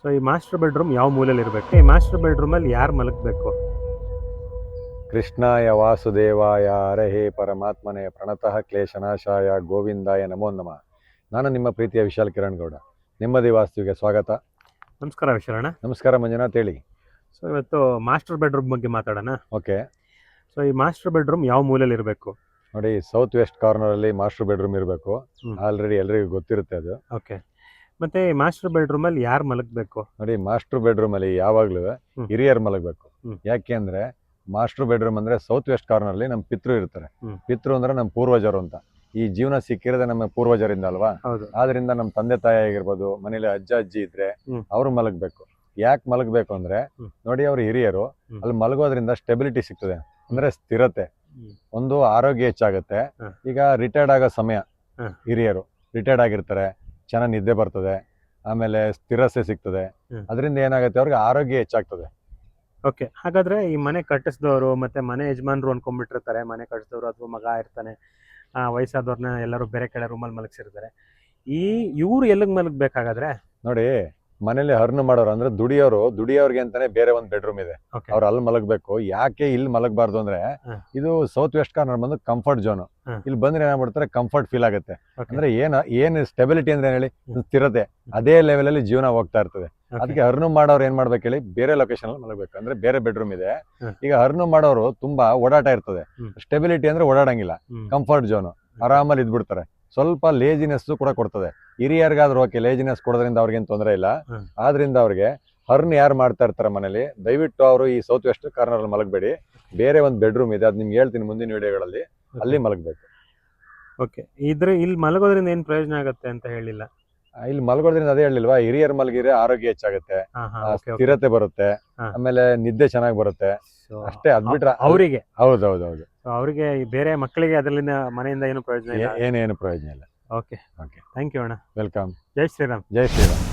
So ಈ master bedroom ಯಾವ ಮೂಲೆಯಲ್ಲಿ ಇರಬೇಕು? ಈ ಮಾಸ್ಟರ್ ಬೆಡ್ರೂಮಲ್ಲಿ ಯಾರು ಮಲಗಬೇಕು? ಕೃಷ್ಣಾಯ ವಾಸುದೇವಾಯ ಹರಹೇ ಪರಮಾತ್ಮನೇ ಪ್ರಣತಃ ಕ್ಲೇಶನಾಶಾಯ ಗೋವಿಂದಾಯ ನಮೋ ನಮಃ. ನಾನು ನಿಮ್ಮ ಪ್ರೀತಿಯ ವಿಶಾಲ್ ಕಿರಣ್ ಗೌಡ. ನೆಮ್ಮದಿ ವಾಸ್ತುವಿಗೆ ಸ್ವಾಗತ. ನಮಸ್ಕಾರ ವಿಶಾಲಣ್ಣ. ನಮಸ್ಕಾರ ಮಂಜುನಾಥ್, ಹೇಳಿ. ಸೊ ಇವತ್ತು ಮಾಸ್ಟರ್ ಬೆಡ್ರೂಮ್ ಬಗ್ಗೆ ಮಾತಾಡೋಣ. ಓಕೆ, ಸೊ ಈ ಮಾಸ್ಟರ್ ಬೆಡ್ರೂಮ್ ಯಾವ ಮೂಲೆಯಲ್ಲಿ ಇರಬೇಕು? ನೋಡಿ, ಸೌತ್ ವೆಸ್ಟ್ ಕಾರ್ನರಲ್ಲಿ ಮಾಸ್ಟರ್ ಬೆಡ್ರೂಮ್ ಇರಬೇಕು. ಹ್ಮ್. ಆಲ್ರೆಡಿ ಎಲ್ರಿಗೂ ಗೊತ್ತಿರುತ್ತೆ ಅದು. ಓಕೆ, ಮತ್ತೆ ಈ ಮಾಸ್ಟರ್ ಬೆಡ್ರೂಮಲ್ಲಿ ಯಾರು ಮಲಗಬೇಕು? ನೋಡಿ, ಮಾಸ್ಟರ್ ಬೆಡ್ರೂಮಲ್ಲಿ ಯಾವಾಗಲೂ ಹ್ಮ್. ಹಿರಿಯರು ಮಲಗಬೇಕು. ಹ್ಮ್. ಯಾಕೆ ಅಂದರೆ ಮಾಸ್ಟರ್ ಬೆಡ್ರೂಮ್ ಅಂದರೆ ಸೌತ್ ವೆಸ್ಟ್ ಕಾರ್ನರಲ್ಲಿ ನಮ್ಮ ಪಿತೃ ಇರ್ತಾರೆ. ಹ್ಮ್. ಪಿತೃ ಅಂದರೆ ನಮ್ಮ ಪೂರ್ವಜರು ಅಂತ. ಈ ಜೀವನ ಸಿಕ್ಕಿರೋದೇ ನಮ್ಮ ಪೂರ್ವಜರಿಂದ ಅಲ್ವಾ. ಹೌದು. ಆದ್ರಿಂದ ನಮ್ಮ ತಂದೆ ತಾಯಿ ಆಗಿರ್ಬೋದು, ಮನೇಲಿ ಅಜ್ಜ ಅಜ್ಜಿ ಇದ್ರೆ ಹ್ಮ್. ಅವರು ಮಲಗಬೇಕು. ಯಾಕೆ ಮಲಗಬೇಕು ಅಂದ್ರೆ, ಹ್ಮ್. ನೋಡಿ, ಅವರು ಹಿರಿಯರು. ಹ್ಮ್. ಅಲ್ಲಿ ಮಲಗೋದ್ರಿಂದ ಸ್ಟೆಬಿಲಿಟಿ ಸಿಗ್ತದೆ, ಅಂದ್ರೆ ಸ್ಥಿರತೆ. ಹ್ಮ್. ಒಂದು ಆರೋಗ್ಯ ಹೆಚ್ಚಾಗುತ್ತೆ. ಹ. ಈಗ ರಿಟೈರ್ಡ್ ಆಗೋ ಸಮಯ, ಹ. ಹಿರಿಯರು ರಿಟೈರ್ಡ್ ಆಗಿರ್ತಾರೆ, ಚೆನ್ನಾಗಿ ನಿದ್ದೆ ಬರ್ತದೆ, ಆಮೇಲೆ ಸ್ಥಿರತೆ ಸಿಗ್ತದೆ. ಹ್ಮ್. ಅದರಿಂದ ಏನಾಗುತ್ತೆ, ಅವ್ರಿಗೆ ಆರೋಗ್ಯ ಹೆಚ್ಚಾಗ್ತದೆ. ಓಕೆ, ಹಾಗಾದ್ರೆ ಈ ಮನೆ ಕಟ್ಟಿಸಿದವರು ಮತ್ತೆ ಮನೆ ಯಜಮಾನ್ರು ಅನ್ಕೊಂಡ್ಬಿಟ್ಟಿರ್ತಾರೆ, ಮನೆ ಕಟ್ಟಿಸಿದವರು ಅಥವಾ ಮಗ ಇರ್ತಾನೆ, ವಯಸ್ಸಾದವ್ರನ್ನ ಎಲ್ಲರೂ ಬೇರೆ ಕಡೆ ರೂಮಲ್ಲಿ ಮಲಗಿಸಿರ್ತಾರೆ. ಇವ್ರು ಎಲ್ಲಿಗೆ ಮಲಗಬೇಕಾಗಾದ್ರೆ? ನೋಡಿ, ಮನೇಲಿ ಹರ್ನು ಮಾಡೋರು ಅಂದ್ರೆ ದುಡಿಯೋರ್ಗೆ ಅಂತಾನೆ ಬೇರೆ ಒಂದು ಬೆಡ್ರೂಮ್ ಇದೆ. ಓಕೆ. ಅವ್ರು ಅಲ್ಲಿ ಮಲಗಬೇಕು. ಯಾಕೆ ಇಲ್ಲಿ ಮಲಗಬಾರ್ದು ಅಂದ್ರೆ, ಹ. ಇದು ಸೌತ್ ವೆಸ್ಟ್ ಕಾರ್ನರ್ ಬಂದು ಕಂಫರ್ಟ್ ಝೋನ್. ಹ. ಇಲ್ಲಿ ಬಂದ್ರೆ ಏನಾಗ್ಬಿಡ್ತಾರೆ, ಕಂಫರ್ಟ್ ಫೀಲ್ ಆಗುತ್ತೆ. ಓಕೆ. ಅಂದ್ರೆ ಏನ್ ಸ್ಟೆಬಿಲಿಟಿ ಅಂದ್ರೆ ಏನ್ ಹೇಳಿ, ಸ್ಥಿರತೆ. ಅದೇ ಲೆವೆಲ್ ಅಲ್ಲಿ ಜೀವನ ಹೋಗ್ತಾ ಇರ್ತದೆ. ಓಕೆ. ಅದಕ್ಕೆ ಹರ್ನು ಮಾಡೋರು ಏನ್ ಮಾಡ್ಬೇಕು ಹೇಳಿ, ಬೇರೆ ಲೊಕೇಶನ್ ಅಲ್ಲಿ ಮಲಗಬೇಕು. ಅಂದ್ರೆ ಬೇರೆ ಬೆಡ್ರೂಮ್ ಇದೆ. ಹ. ಈಗ ಹರ್ನು ಮಾಡೋರು ತುಂಬಾ ಓಡಾಟ ಇರ್ತದೆ. ಹ್ಮ್. ಸ್ಟೆಬಿಲಿಟಿ ಅಂದ್ರೆ ಓಡಾಡಂಗಿಲ್ಲ, ಹ್ಮ್. Comfort zone, ಆರಾಮಲ್ಲಿ ಇದ್ಬಿಡ್ತಾರೆ. ಸ್ವಲ್ಪ ಲೇಜಿನೆಸ್ ಕೂಡ ಕೊಡ್ತದೆ. ಹಿರಿಯರ್ಗಾದ್ರೂ ಓಕೆ, ಲೇಜಿನೆಸ್ ಕೊಡೋದ್ರಿಂದ ಅವ್ರಿಗೇನು ತೊಂದರೆ ಇಲ್ಲ. ಹ. ಆದ್ರಿಂದ ಅವ್ರಿಗೆ ಹರ್ನ್ ಯಾರು ಮಾಡ್ತಾ ಇರ್ತಾರೆ ಮನೇಲಿ, ದಯವಿಟ್ಟು ಅವರು ಈ ಸೌತ್ ವೆಸ್ಟ್ ಕಾರ್ನರ್ ಅಲ್ಲಿ ಮಲಗಬೇಡಿ. ಬೇರೆ ಒಂದು ಬೆಡ್ರೂಮ್ ಇದೆ, ಅದು ನಿಮ್ಗೆ ಹೇಳ್ತೀನಿ ಮುಂದಿನ ವಿಡಿಯೋಗಳಲ್ಲಿ. ಅಲ್ಲಿ ಮಲಗಬೇಕು. ಓಕೆ, ಇಲ್ಲಿ ಮಲಗೋದ್ರಿಂದ ಏನ್ ಪ್ರಯೋಜನ ಆಗುತ್ತೆ ಅಂತ ಹೇಳಿಲ್ಲ. ಇಲ್ಲಿ ಮಲಗೋದ್ರಿಂದ ಅದೇ ಹೇಳಿಲ್ವಾ, ಹಿರಿಯರ್ ಮಲಗಿದ್ರೆ ಆರೋಗ್ಯ ಹೆಚ್ಚಾಗುತ್ತೆ, ಸ್ಥಿರತೆ ಬರುತ್ತೆ, ಹಾ. ಆಮೇಲೆ ನಿದ್ದೆ ಚೆನ್ನಾಗಿ ಬರುತ್ತೆ. ಅಷ್ಟೇ, ಅದ್ಬಿಟ್ರೆ ಅವರಿಗೆ ಹೌದೌದೌದು, ಅವರಿಗೆ ಬೇರೆ ಮಕ್ಕಳಿಗೆ ಅದರಿಂದ ಮನೆಯಿಂದ ಏನು ಪ್ರಯೋಜನ ಇಲ್ಲ. ಏನೇನು ಪ್ರಯೋಜನ ಇಲ್ಲ. ಓಕೆ, ಓಕೆ, ಥ್ಯಾಂಕ್ ಯು ಅಣ್ಣ. ವೆಲ್ಕಮ್. ಜೈ ಶ್ರೀರಾಮ್. ಜೈ ಶ್ರೀರಾಮ್.